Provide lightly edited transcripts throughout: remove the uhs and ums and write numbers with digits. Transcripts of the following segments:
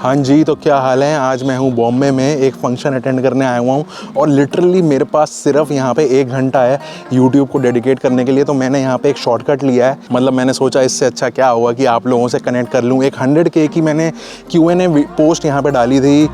हाँ जी, तो क्या हाल है। आज मैं हूँ बॉम्बे में, एक फंक्शन अटेंड करने आया हुआ हूँ और लिटरली मेरे पास सिर्फ यहाँ पे 1 घंटा है यूट्यूब को डेडिकेट करने के लिए। तो मैंने यहाँ पे एक शॉर्टकट लिया है। मतलब मैंने सोचा इससे अच्छा क्या होगा कि आप लोगों से कनेक्ट कर लूँ। एक 100K की मैंने Q&A पोस्ट यहाँ पे डाली थी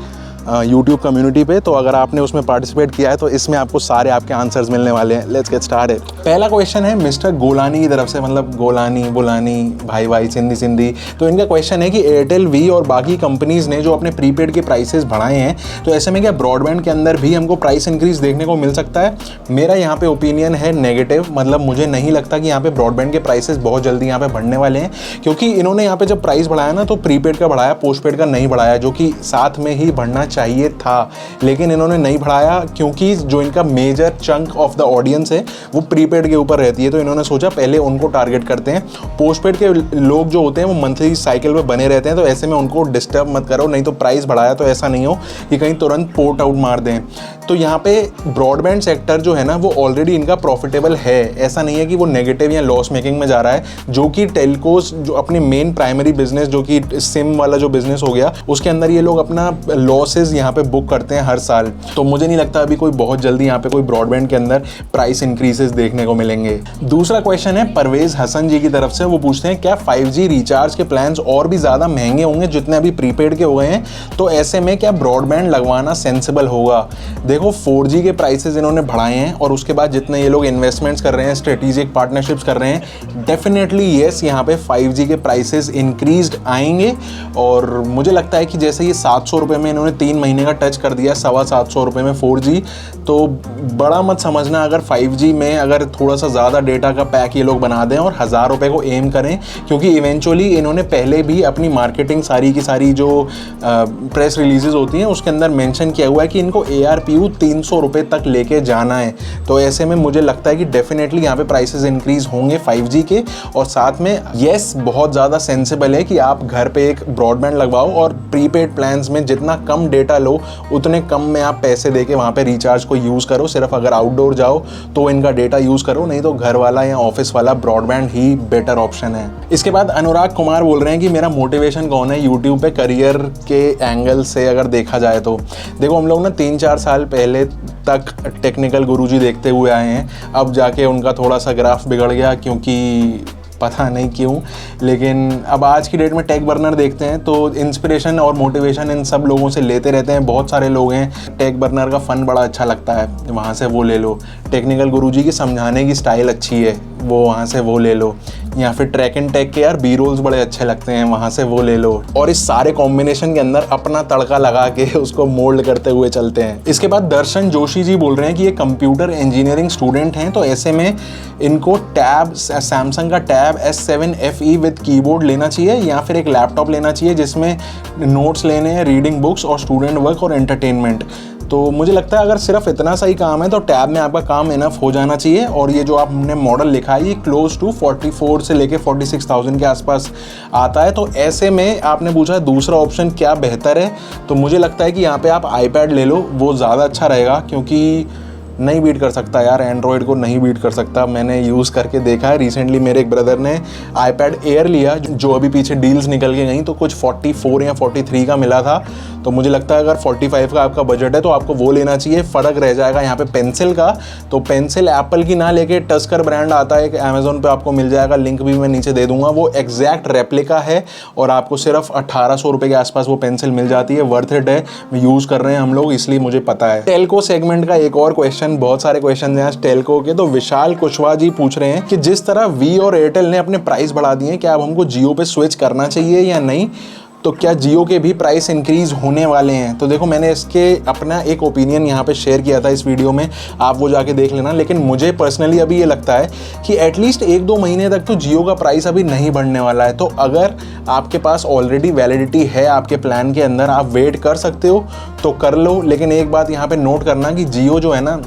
यूट्यूब कम्युनिटी पे। तो अगर आपने उसमें पार्टिसिपेट किया है तो इसमें आपको सारे आपके आंसर्स मिलने वाले हैं। Let's get started. पहला क्वेश्चन है मिस्टर गोलानी की तरफ से, मतलब गोलानी बुलानी भाई भाई सिंधी सिंधी। तो इनका क्वेश्चन है कि एयरटेल वी और बाकी कंपनीज़ ने जो अपने प्रीपेड के प्राइसेस बढ़ाए हैं, तो ऐसे में क्या ब्रॉडबैंड के अंदर भी हमको प्राइस इंक्रीज देखने को मिल सकता है? मेरा यहाँ पे ओपिनियन है नेगेटिव। मतलब मुझे नहीं लगता कि यहाँ पे ब्रॉडबैंड के प्राइसेस बहुत जल्दी यहाँ पे बढ़ने वाले हैं, क्योंकि इन्होंने यहाँ पे जब प्राइस बढ़ाया ना तो प्रीपेड का बढ़ाया, पोस्टपेड का नहीं बढ़ाया, जो कि साथ में ही बढ़ना चाहिए था। लेकिन इन्होंने नहीं बढ़ाया क्योंकि जो इनका major chunk of the audience है वो प्रीपेड के ऊपर रहती है। तो इन्होंने सोचा पहले उनको टारगेट करते हैं। पोस्टपेड के लोग जो होते हैं वो मंथली साइकिल में बने रहते हैं, तो ऐसे में उनको डिस्टर्ब मत करो। नहीं तो प्राइस बढ़ाया तो ऐसा नहीं हो कि कहीं तुरंत पोर्ट आउट मार दें। तो यहाँ पे ब्रॉडबैंड सेक्टर जो है ना वो ऑलरेडी इनका प्रॉफिटेबल है। ऐसा नहीं है कि वो नेगेटिव या लॉस मेकिंग में जा रहा है, जो कि टेलकोस जो अपनी मेन प्राइमरी बिजनेस जो कि सिम वाला जो बिजनेस हो गया उसके अंदर ये लोग अपना लॉसेज यहाँ पे बुक करते हैं हर साल। तो मुझे नहीं लगता अभी कोई बहुत जल्दी यहाँ पे कोई ब्रॉडबैंड के अंदर प्राइस इंक्रीजेस देखने को मिलेंगे। दूसरा क्वेश्चन है परवेज हसन जी की तरफ से। वो पूछते हैं क्या 5G रिचार्ज के प्लान्स और भी ज़्यादा महंगे होंगे जितने अभी प्रीपेड के हो गए हैं, तो ऐसे में क्या ब्रॉडबैंड लगवाना सेंसिबल होगा? देखो 4G के प्राइसेस इन्होंने बढ़ाए हैं और उसके बाद जितने ये लोग इन्वेस्टमेंट्स कर रहे हैं, स्ट्रेटेजिक पार्टनरशिप्स कर रहे हैं, डेफिनेटली येस यहाँ पे 5G के प्राइसेस इंक्रीज्ड आएंगे। और मुझे लगता है कि जैसे ये 700 रुपये में इन्होंने 3 महीने का टच कर दिया, 750 रुपये में 4G, तो बड़ा मत समझना अगर 5G में अगर थोड़ा सा ज़्यादा डेटा का पैक ये लोग बना दें और 1000 रुपये को एम करें, क्योंकि इवेंचुअली इन्होंने पहले भी अपनी मार्केटिंग सारी की सारी जो प्रेस रिलीजेज होती हैं उसके अंदर मेंशन किया हुआ है कि इनको ARPU 300 रुपये तक लेके जाना है। तो ऐसे में मुझे लगता है कि डेफिनेटली यहाँ पे प्राइसेस इंक्रीज होंगे 5G के। और साथ में येस बहुत ज़्यादा सेंसिबल है कि आप घर पे एक ब्रॉडबैंड लगवाओ और प्रीपेड प्लान्स में जितना कम डेटा लो उतने कम में आप पैसे देके वहाँ पे रिचार्ज को यूज़ करो। सिर्फ अगर आउटडोर जाओ तो इनका डेटा यूज़ करो, नहीं तो घर वाला या ऑफिस वाला ब्रॉडबैंड ही बेटर ऑप्शन है। इसके बाद अनुराग कुमार बोल रहे हैं कि मेरा मोटिवेशन कौन है यूट्यूब पे करियर के एंगल से अगर देखा जाए तो। देखो हम लोग ना 3-4 साल पहले तक टेक्निकल गुरुजी देखते हुए आए हैं। अब जाके उनका थोड़ा सा ग्राफ बिगड़ गया, क्योंकि पता नहीं क्यों, लेकिन अब आज की डेट में टेक बर्नर देखते हैं तो इंस्पिरेशन और मोटिवेशन इन सब लोगों से लेते रहते हैं। बहुत सारे लोग हैं, टेक बर्नर का फ़न बड़ा अच्छा लगता है, वहाँ से वो ले लो। टेक्निकल गुरुजी की समझाने की स्टाइल अच्छी है, वो वहाँ से वो ले लो। या फिर ट्रैक एंड टेक के यार बी रोल्स बड़े अच्छे लगते हैं, वहाँ से वो ले लो। और इस सारे कॉम्बिनेशन के अंदर अपना तड़का लगा के उसको मोल्ड करते हुए चलते हैं। इसके बाद दर्शन जोशी जी बोल रहे हैं कि ये कंप्यूटर इंजीनियरिंग स्टूडेंट हैं, तो ऐसे में इनको टैब, सैमसंग का tab S7 FE with keyboard लेना चाहिए या फिर एक लैपटॉप लेना चाहिए जिसमें नोट्स लेने हैं, रीडिंग बुक्स और स्टूडेंट वर्क और एंटरटेनमेंट। तो मुझे लगता है अगर सिर्फ इतना सा ही काम है तो टैब में आपका काम इनफ हो जाना चाहिए। और ये जो आपने मॉडल लिखा है ये क्लोज टू 44 से लेके 46,000 के आसपास आता है। तो ऐसे में आपने पूछा दूसरा ऑप्शन क्या बेहतर है, तो मुझे लगता है कि यहाँ पे आप iPad ले लो, वो ज़्यादा अच्छा रहेगा, क्योंकि नहीं बीट कर सकता यार, एंड्रॉयड को नहीं बीट कर सकता। मैंने यूज़ करके देखा है। रिसेंटली मेरे एक ब्रदर ने iPad Air लिया, जो अभी पीछे डील्स निकल के गई, तो कुछ 44 या 43 का मिला था। तो मुझे लगता है अगर 45 का आपका बजट है तो आपको वो लेना चाहिए। फ़र्क रह जाएगा यहाँ पे पेंसिल का। तो पेंसिल एप्पल की ना लेके टस्कर ब्रांड आता है, एक अमेज़ोन पे आपको मिल जाएगा, लिंक भी मैं नीचे दे दूंगा। वो एग्जैक्ट रेप्लिका है और आपको सिर्फ 1800 रुपये के आसपास वो पेंसिल मिल जाती है। वर्थ इट है, यूज़ कर रहे हैं हम लोग, इसलिए मुझे पता है। टेलको सेगमेंट का एक और क्वेश्चन, बहुत सारे क्वेश्चन हैं टेलको के। तो विशाल कुशवाहा जी पूछ रहे हैं कि जिस तरह वी और एयरटेल ने अपने प्राइस बढ़ा दिए, क्या अब हमको जियो पे स्विच करना चाहिए या नहीं? तो क्या जियो के भी प्राइस इंक्रीज होने वाले हैं? तो देखो मैंने इसके अपना एक ओपिनियन यहाँ पे शेयर किया था इस वीडियो में, आप वो जाके देख लेना। लेकिन मुझे पर्सनली अभी ये लगता है कि एटलीस्ट 1-2 महीने तक तो जियो का प्राइस अभी नहीं बढ़ने वाला है। तो अगर आपके पास ऑलरेडी वैलिडिटी है आपके प्लान के अंदर, आप वेट कर सकते हो तो कर लो। लेकिन एक बात यहाँ पे नोट करना कि जियो जो है ना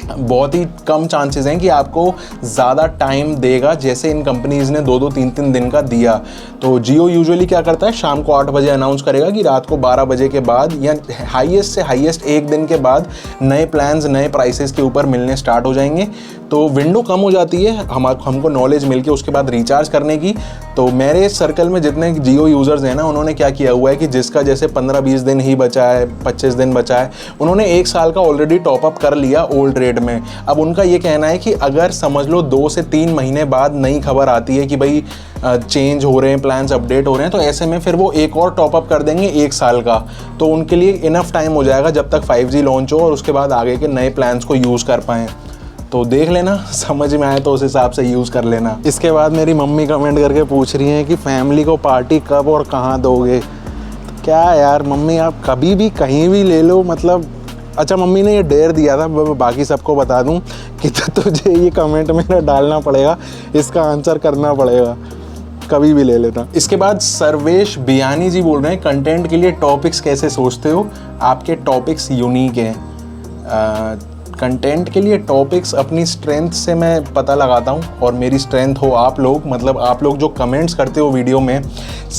बहुत ही कम चांसेस हैं कि आपको ज़्यादा टाइम देगा, जैसे इन कंपनीज़ ने 2-2, 3-3 दिन का दिया। तो जियो यूजुअली क्या करता है, शाम को 8 बजे अनाउंस करेगा कि रात को 12 बजे के बाद या हाईएस्ट से हाईएस्ट 1 दिन के बाद नए प्लान्स नए प्राइसेस के ऊपर मिलने स्टार्ट हो जाएंगे। तो विंडो कम हो जाती है हमको नॉलेज मिलके उसके बाद रिचार्ज करने की। तो मेरे सर्कल में जितने जियो यूज़र्स हैं ना, उन्होंने क्या किया हुआ है कि जिसका जैसे 15-20 दिन ही बचा है, 25 दिन बचा है, उन्होंने 1 साल का ऑलरेडी टॉपअप कर लिया ओल्ड रेट में। अब उनका ये कहना है कि अगर समझ लो 2 से 3 महीने बाद नई खबर आती है कि भाई चेंज हो रहे हैं, प्लान्स अपडेट हो रहे हैं, तो ऐसे में फिर वो एक और टॉपअप कर देंगे 1 साल का। तो उनके लिए इनफ टाइम हो जाएगा जब तक 5G लॉन्च हो और उसके बाद आगे के नए प्लान्स को यूज़ कर पाएँ। तो देख लेना, समझ में आए तो उस हिसाब से यूज़ कर लेना। इसके बाद मेरी मम्मी कमेंट करके पूछ रही हैं कि फैमिली को पार्टी कब और कहाँ दोगे। तो क्या यार मम्मी, आप कभी भी कहीं भी ले लो, मतलब अच्छा मम्मी ने ये डेयर दिया था, मैं बाकी सबको बता दूं कि तुझे ये कमेंट में ना डालना पड़ेगा, इसका आंसर करना पड़ेगा, कभी भी ले लेता। इसके बाद सर्वेश बियानी जी बोल रहे हैं, कंटेंट के लिए टॉपिक्स कैसे सोचते हो, आपके टॉपिक्स यूनिक हैं। कंटेंट के लिए टॉपिक्स अपनी स्ट्रेंथ से मैं पता लगाता हूँ, और मेरी स्ट्रेंथ हो आप लोग, मतलब आप लोग जो कमेंट्स करते हो वीडियो में।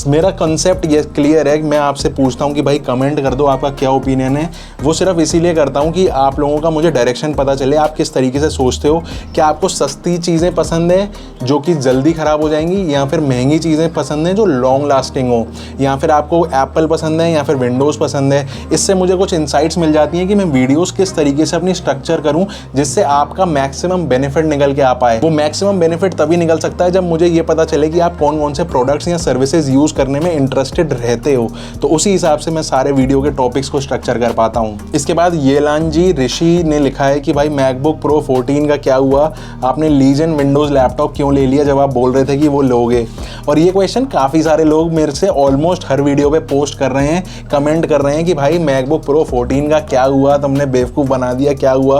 मेरा कंसेप्ट ये क्लियर है कि मैं आपसे पूछता हूँ कि भाई कमेंट कर दो, आपका क्या ओपिनियन है। वो सिर्फ इसीलिए करता हूँ कि आप लोगों का मुझे डायरेक्शन पता चले, आप किस तरीके से सोचते हो। क्या आपको सस्ती चीज़ें पसंद है जो कि जल्दी ख़राब हो जाएंगी, या फिर महंगी चीज़ें पसंद हैं जो लॉन्ग लास्टिंग हो, या फिर आपको एप्पल पसंद है या फिर विंडोज़ पसंद है। इससे मुझे कुछ इंसाइट्स मिल जाती हैं कि मैं वीडियोज़ किस तरीके से अपनी स्ट्रक्चर करूं जिससे आपका मैक्सिमम बेनिफिट निकल के आ पाए। वो मैक्सिमम बेनिफिट तभी निकल सकता है जब मुझे ये पता चले कि आप कौन कौन से प्रोडक्ट्स या सर्विसेज यूज करने में इंटरेस्टेड रहते हो। तो उसी हिसाब से मैं सारे वीडियो के टॉपिक्स को स्ट्रक्चर कर पाता हूँ। इसके बाद येलांजी ऋषि ने लिखा है कि भाई मैकबुक प्रो 14 का क्या हुआ, आपने लीजन विंडोज लैपटॉप क्यों ले लिया जब आप बोल रहे थे कि वो लोगे। और ये क्वेश्चन काफ़ी सारे लोग मेरे से ऑलमोस्ट हर वीडियो पे पोस्ट कर रहे हैं, कमेंट कर रहे हैं कि भाई मैकबुक प्रो 14 का क्या हुआ, तुमने बेवकूफ़ बना दिया, क्या हुआ।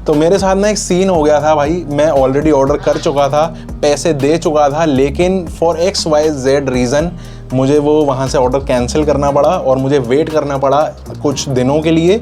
तो मेरे साथ ना एक सीन हो गया था भाई, मैं ऑलरेडी ऑर्डर कर चुका था, पैसे दे चुका था, लेकिन फॉर XYZ रीज़न मुझे वो वहाँ से ऑर्डर कैंसिल करना पड़ा और मुझे वेट करना पड़ा कुछ दिनों के लिए।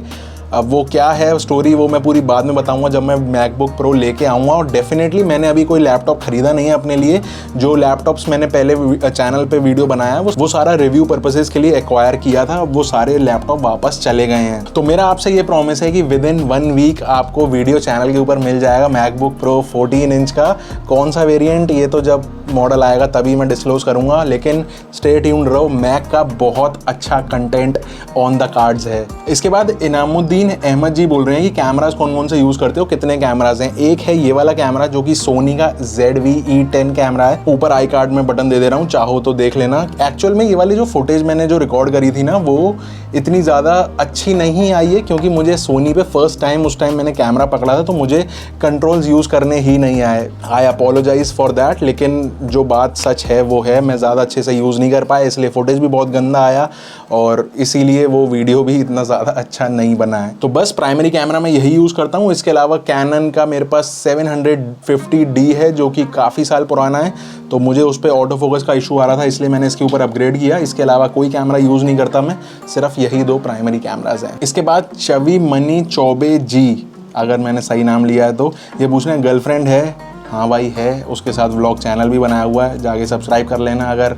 अब वो क्या है स्टोरी, वो मैं पूरी बाद में बताऊंगा जब मैं मैकबुक प्रो लेके आऊँगा। और डेफिनेटली मैंने अभी कोई लैपटॉप ख़रीदा नहीं है अपने लिए। जो लैपटॉप्स मैंने पहले चैनल पे वीडियो बनाया वो सारा रिव्यू पर्पसेस के लिए एक्वायर किया था, वो सारे लैपटॉप वापस चले गए हैं। तो मेरा आपसे ये प्रॉमिस है कि विद इन 1 वीक आपको वीडियो चैनल के ऊपर मिल जाएगा मैकबुक प्रो 14 इंच का। कौन सा वेरियंट, ये तो जब मॉडल आएगा तभी मैं डिस्क्लोज करूँगा, लेकिन स्टे ट्यून्ड रहो, मैक का बहुत अच्छा कंटेंट ऑन द कार्ड्स है। इसके बाद इनामुद्दीन अहमद जी बोल रहे हैं कि कैमरास कौन कौन से यूज़ करते हो, कितने कैमरास हैं। एक है ये वाला कैमरा जो कि सोनी का ZV-E10 कैमरा है, ऊपर आई कार्ड में बटन दे दे रहा हूँ, चाहो तो देख लेना। एक्चुअल में ये वाली जो फुटेज मैंने जो रिकॉर्ड करी थी ना, वो इतनी ज़्यादा अच्छी नहीं आई है क्योंकि मुझे सोनी पे फर्स्ट टाइम उस टाइम मैंने कैमरा पकड़ा था, तो मुझे कंट्रोल्स यूज़ करने ही नहीं आए। आई अपोलोजाइज फॉर दैट, लेकिन जो बात सच है वो है, मैं ज़्यादा अच्छे से यूज़ नहीं कर पाया, इसलिए फुटेज भी बहुत गंदा आया और इसीलिए वो वीडियो भी इतना ज़्यादा अच्छा नहीं बना है। तो बस प्राइमरी कैमरा मैं यही यूज़ करता हूँ। इसके अलावा कैनन का मेरे पास 750D है जो कि काफ़ी साल पुराना है, तो मुझे उस पर ऑटो फोकस का इशू आ रहा था, इसलिए मैंने इसके ऊपर अपग्रेड किया। इसके अलावा कोई कैमरा यूज़ नहीं करता मैं, सिर्फ यही 2 प्राइमरी कैमराज हैं। इसके बाद चवी मनी चौबे जी, अगर मैंने सही नाम लिया है तो, ये पूछ रहे हैं गर्लफ्रेंड है। हाँ भाई है, उसके साथ व्लॉग चैनल भी बनाया हुआ है, जाके सब्सक्राइब कर लेना अगर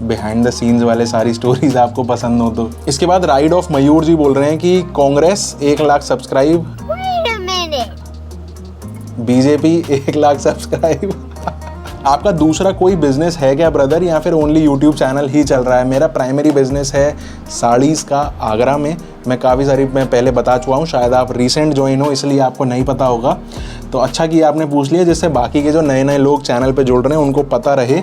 बिहाइंड द सीन्स वाले सारी स्टोरीज आपको पसंद हो तो। इसके बाद राइड ऑफ मयूर जी बोल रहे हैं कि Congress 1 lakh subscribe, BJP 1 lakh subscribe. आपका दूसरा कोई बिजनेस है क्या ब्रदर, या फिर ओनली यूट्यूब चैनल ही चल रहा है? मेरा प्राइमरी बिजनेस है साड़ीज़ का आगरा में। मैं काफ़ी सारी मैं पहले बता चुका हूँ, शायद आप रीसेंट ज्वाइन हो इसलिए आपको नहीं पता होगा। तो अच्छा किया आपने पूछ लिया, जिससे बाकी के जो नए नए लोग चैनल पे जुड़ रहे हैं उनको पता रहे।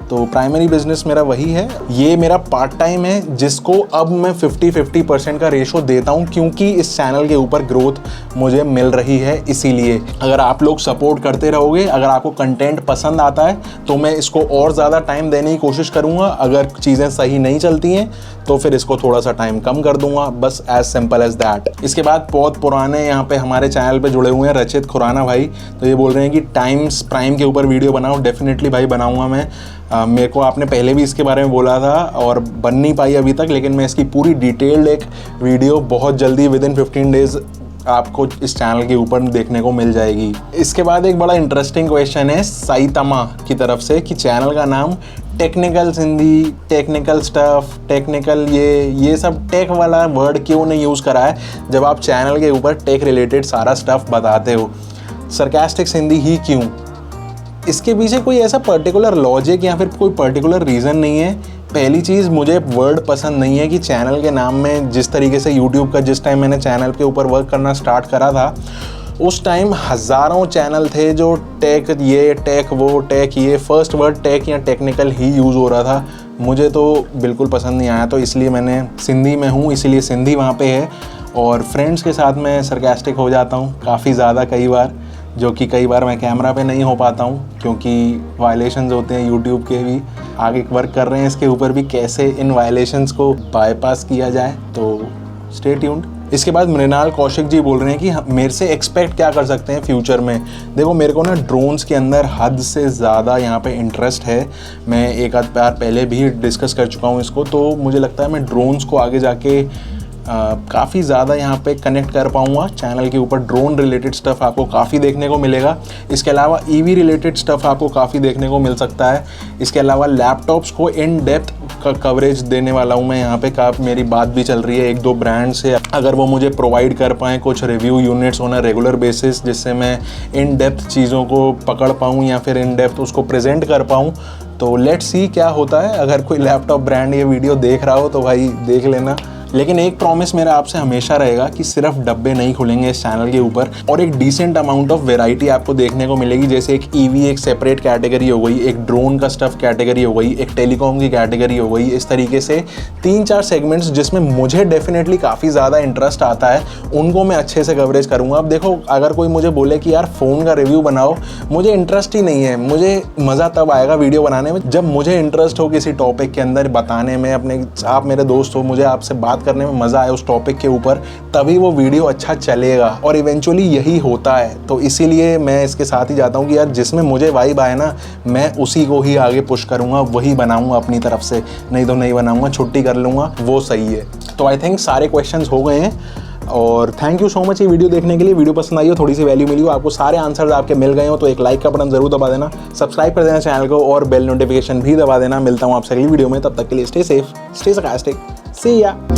तो प्राइमरी बिजनेस मेरा वही है, ये मेरा पार्ट टाइम है जिसको अब मैं 50-50% का रेशो देता हूँ क्योंकि इस चैनल के ऊपर ग्रोथ मुझे मिल रही है। इसीलिए अगर आप लोग सपोर्ट करते रहोगे, अगर आपको कंटेंट पसंद आता है तो मैं इसको और ज़्यादा टाइम देने की कोशिश करूँगा। अगर चीज़ें सही नहीं चलती हैं तो फिर इसको थोड़ा सा टाइम कम कर दूंगा, बस एज सिंपल एज दैट। इसके बाद बहुत पुराने यहाँ पे हमारे चैनल पे जुड़े हुए हैं रचित खुराना भाई, तो ये बोल रहे हैं कि टाइम्स प्राइम के ऊपर वीडियो बनाओ। डेफिनेटली भाई बनाऊंगा मैं। मेरे को आपने पहले भी इसके बारे में बोला था और बन नहीं पाई अभी तक, लेकिन मैं इसकी पूरी डिटेल्ड एक वीडियो बहुत जल्दी विद इन 15 डेज आपको इस चैनल के ऊपर देखने को मिल जाएगी। इसके बाद एक बड़ा इंटरेस्टिंग क्वेश्चन है साइतमा की तरफ से कि चैनल का नाम technical Hindi, technical stuff, technical ये सब टेक वाला वर्ड क्यों नहीं यूज़ करा है जब आप चैनल के ऊपर टेक रिलेटेड सारा स्टफ बताते हो। सरकास्टिक सिंधी ही क्यों? इसके पीछे कोई ऐसा पर्टिकुलर लॉजिक या फिर कोई पर्टिकुलर रीज़न नहीं है। पहली चीज़, मुझे वर्ड पसंद नहीं है कि चैनल के नाम में जिस तरीके से यूट्यूब का, जिस टाइम मैंने चैनल के ऊपर वर्क करना स्टार्ट करा था, उस टाइम हज़ारों चैनल थे जो टेक ये, टेक वो, टेक ये, फर्स्ट वर्ड टेक या टेक्निकल ही यूज़ हो रहा था। मुझे तो बिल्कुल पसंद नहीं आया, तो इसलिए मैंने सिंधी में हूँ, इसलिए सिंधी वहाँ पे है। और फ्रेंड्स के साथ मैं सरकास्टिक हो जाता हूँ काफ़ी ज़्यादा कई बार, जो कि कई बार मैं कैमरा पे नहीं हो पाता हूँ क्योंकि वायलेशंस होते हैं यूट्यूब के भी। आगे वर्क कर रहे हैं इसके ऊपर भी, कैसे इन वायलेशंस को बाईपास किया जाए, तो स्टे ट्यून्ड। इसके बाद मृणाल कौशिक जी बोल रहे हैं कि मेरे से एक्सपेक्ट क्या कर सकते हैं फ्यूचर में। देखो, मेरे को ना ड्रोन्स के अंदर हद से ज़्यादा यहाँ पे इंटरेस्ट है। मैं एक आध बार पहले भी डिस्कस कर चुका हूँ इसको, तो मुझे लगता है मैं ड्रोन्स को आगे जाके काफ़ी ज़्यादा यहाँ पे कनेक्ट कर पाऊँगा। चैनल के ऊपर ड्रोन रिलेटेड स्टफ़ आपको काफ़ी देखने को मिलेगा। इसके अलावा ईवी रिलेटेड स्टफ़ आपको काफ़ी देखने को मिल सकता है। इसके अलावा लैपटॉप्स को इन डेप्थ का कवरेज देने वाला हूँ मैं यहाँ पे। मेरी बात भी चल रही है एक दो ब्रांड से, अगर वो मुझे प्रोवाइड कर पाएँ कुछ review units on a regular basis, जिससे मैं इन डेप्थ चीज़ों को पकड़ पाऊँ या फिर इन डेप्थ उसको प्रेजेंट कर पाऊँ। तो लेट्स सी क्या होता है। अगर कोई लैपटॉप ब्रांड ये वीडियो देख रहा हो तो भाई देख लेना। लेकिन एक प्रॉमिस मेरा आपसे हमेशा रहेगा कि सिर्फ डब्बे नहीं खुलेंगे इस चैनल के ऊपर, और एक डिसेंट अमाउंट ऑफ वैरायटी आपको देखने को मिलेगी। जैसे एक ईवी एक सेपरेट कैटेगरी हो गई, एक ड्रोन का स्टफ कैटेगरी हो गई, एक टेलीकॉम की कैटेगरी हो गई। इस तरीके से 3-4 सेगमेंट्स जिसमें मुझे डेफिनेटली काफ़ी ज़्यादा इंटरेस्ट आता है, उनको मैं अच्छे से कवरेज करूँगा। अब देखो, अगर कोई मुझे बोले कि यार फ़ोन का रिव्यू बनाओ, मुझे इंटरेस्ट ही नहीं है। मुझे मज़ा तब आएगा वीडियो बनाने में जब मुझे इंटरेस्ट हो किसी टॉपिक के अंदर बताने में, अपने आप मेरे दोस्त हो, मुझे आपसे बात करने में मज़ा आए उस टॉपिक के ऊपर, तभी वो वीडियो अच्छा चलेगा। और इवेंचुअली यही होता है। तो इसीलिए मैं इसके साथ ही जाता हूँ कि यार जिसमें मुझे वाइब आए ना, मैं उसी को ही आगे पुश करूँगा, वही बनाऊँगा अपनी तरफ से। नहीं तो नहीं बनाऊँगा, छुट्टी कर लूँगा, वो सही है। तो आई थिंक सारे क्वेश्चंस हो गए हैं और थैंक यू सो मच ये वीडियो देखने के लिए। वीडियो पसंद आई हो, थोड़ी सी वैल्यू मिली हो, आपको सारे आंसर्स आपके मिल गए हो, तो एक लाइक का बटन जरूर दबा देना, सब्सक्राइब कर देना चैनल को और बेल नोटिफिकेशन भी दबा देना। मिलता हूँ आपसे अगली वीडियो में, तब तक के लिए स्टे सेफ, स्टे सरकास्टिक, सी या।